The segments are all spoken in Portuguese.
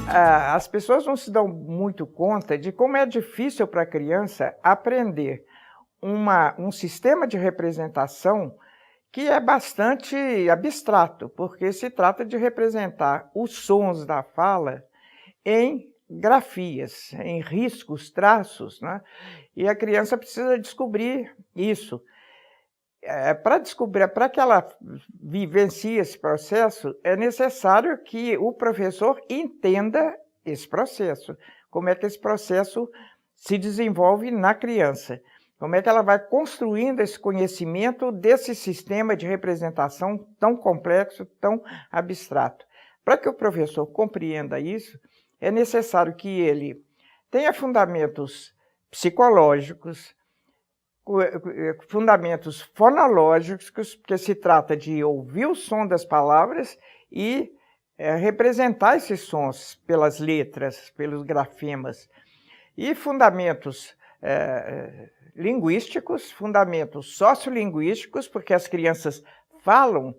As pessoas não se dão muito conta de como é difícil para a criança aprender um sistema de representação que é bastante abstrato, porque se trata de representar os sons da fala em grafias, em riscos, traços, né? E a criança precisa descobrir isso. Para que ela vivencie esse processo, é necessário que o professor entenda esse processo, como é que esse processo se desenvolve na criança, como é que ela vai construindo esse conhecimento desse sistema de representação tão complexo, tão abstrato. Para que o professor compreenda isso, é necessário que ele tenha fundamentos psicológicos, fundamentos fonológicos, porque se trata de ouvir o som das palavras e representar esses sons pelas letras, pelos grafemas, e fundamentos linguísticos, fundamentos sociolinguísticos, porque as crianças falam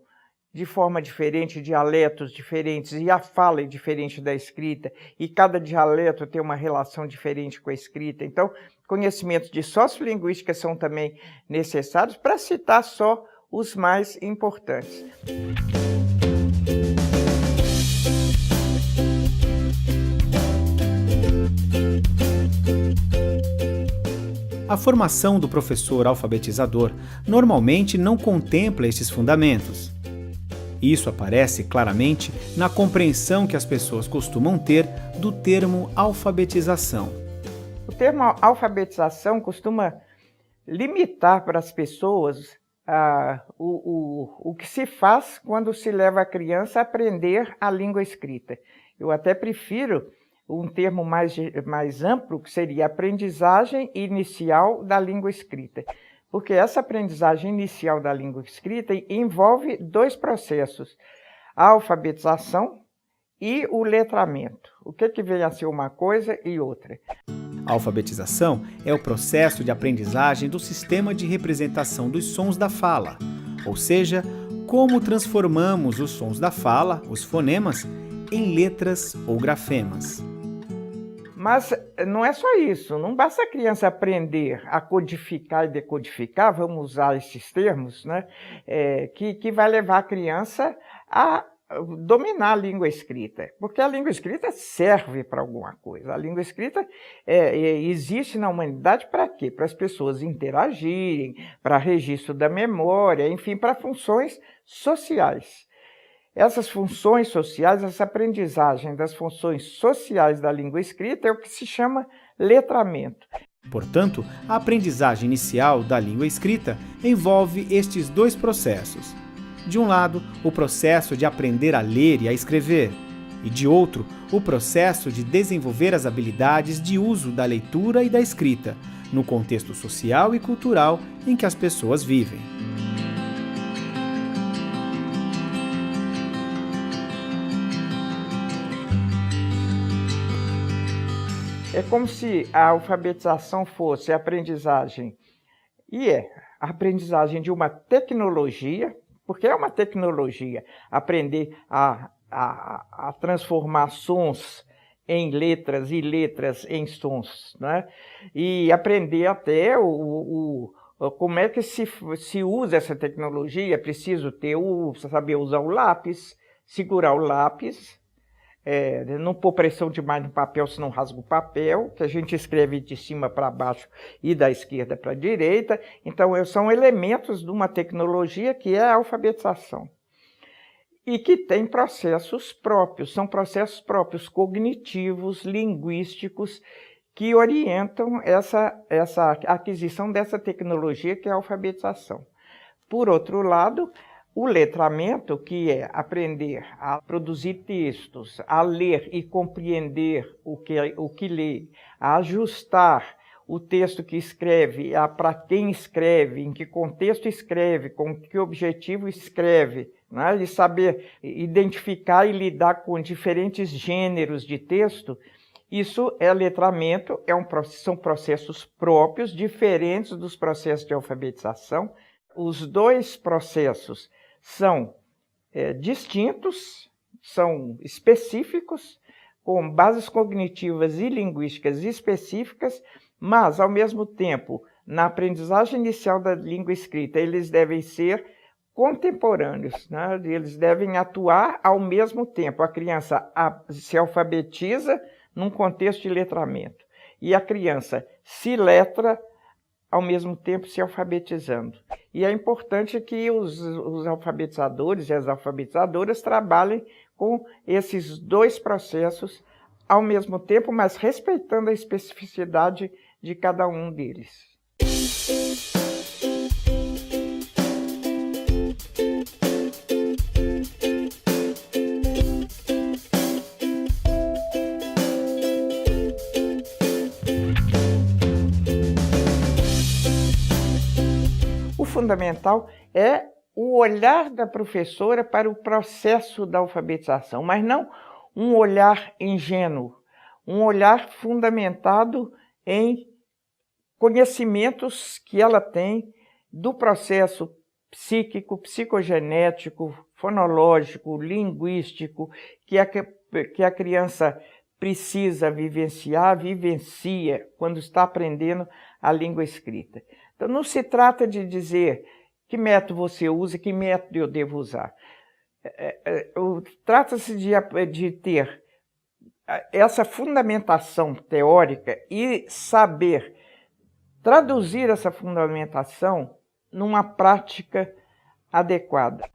de forma diferente, dialetos diferentes, e a fala é diferente da escrita, e cada dialeto tem uma relação diferente com a escrita. Então, conhecimentos de sociolinguística são também necessários, para citar só os mais importantes. A formação do professor alfabetizador normalmente não contempla estes fundamentos. Isso aparece claramente na compreensão que as pessoas costumam ter do termo alfabetização. O termo alfabetização costuma limitar para as pessoas o que se faz quando se leva a criança a aprender a língua escrita. Eu até prefiro um termo mais amplo, que seria aprendizagem inicial da língua escrita. Porque essa aprendizagem inicial da língua escrita envolve dois processos, a alfabetização e o letramento. O que vem a ser uma coisa e outra? A alfabetização é o processo de aprendizagem do sistema de representação dos sons da fala, ou seja, como transformamos os sons da fala, os fonemas, em letras ou grafemas. Mas não é só isso, não basta a criança aprender a codificar e decodificar, vamos usar esses termos, né? Que vai levar a criança a dominar a língua escrita, porque a língua escrita serve para alguma coisa. A língua escrita existe na humanidade para quê? Para as pessoas interagirem, para registro da memória, enfim, para funções sociais. Essas funções sociais, essa aprendizagem das funções sociais da língua escrita é o que se chama letramento. Portanto, a aprendizagem inicial da língua escrita envolve estes dois processos. De um lado, o processo de aprender a ler e a escrever, e de outro, o processo de desenvolver as habilidades de uso da leitura e da escrita, no contexto social e cultural em que as pessoas vivem. É como se a alfabetização fosse a aprendizagem, a aprendizagem de uma tecnologia, porque é uma tecnologia, aprender a transformar sons em letras e letras em sons, né? E aprender até como é que se usa essa tecnologia. É preciso saber usar o lápis, segurar o lápis, não pôr pressão demais no papel, senão rasga o papel, que a gente escreve de cima para baixo e da esquerda para a direita. Então, são elementos de uma tecnologia que é a alfabetização. E que tem processos próprios, são processos próprios, cognitivos, linguísticos, que orientam essa aquisição dessa tecnologia que é a alfabetização. Por outro lado, o letramento, que é aprender a produzir textos, a ler e compreender o que lê, a ajustar o texto que escreve, para quem escreve, em que contexto escreve, com que objetivo escreve, né? E saber identificar e lidar com diferentes gêneros de texto. Isso é letramento, são processos próprios, diferentes dos processos de alfabetização. Os dois processos são distintos, são específicos, com bases cognitivas e linguísticas específicas, mas, ao mesmo tempo, na aprendizagem inicial da língua escrita, eles devem ser contemporâneos, né? Eles devem atuar ao mesmo tempo. A criança se alfabetiza num contexto de letramento e a criança se letra ao mesmo tempo se alfabetizando. E é importante que os alfabetizadores e as alfabetizadoras trabalhem com esses dois processos ao mesmo tempo, mas respeitando a especificidade de cada um deles. O fundamental é o olhar da professora para o processo da alfabetização, mas não um olhar ingênuo, um olhar fundamentado em conhecimentos que ela tem do processo psíquico, psicogenético, fonológico, linguístico, que a criança precisa vivenciar, vivencia quando está aprendendo a língua escrita. Então, não se trata de dizer que método você usa e que método eu devo usar. Trata-se de ter essa fundamentação teórica e saber traduzir essa fundamentação numa prática adequada.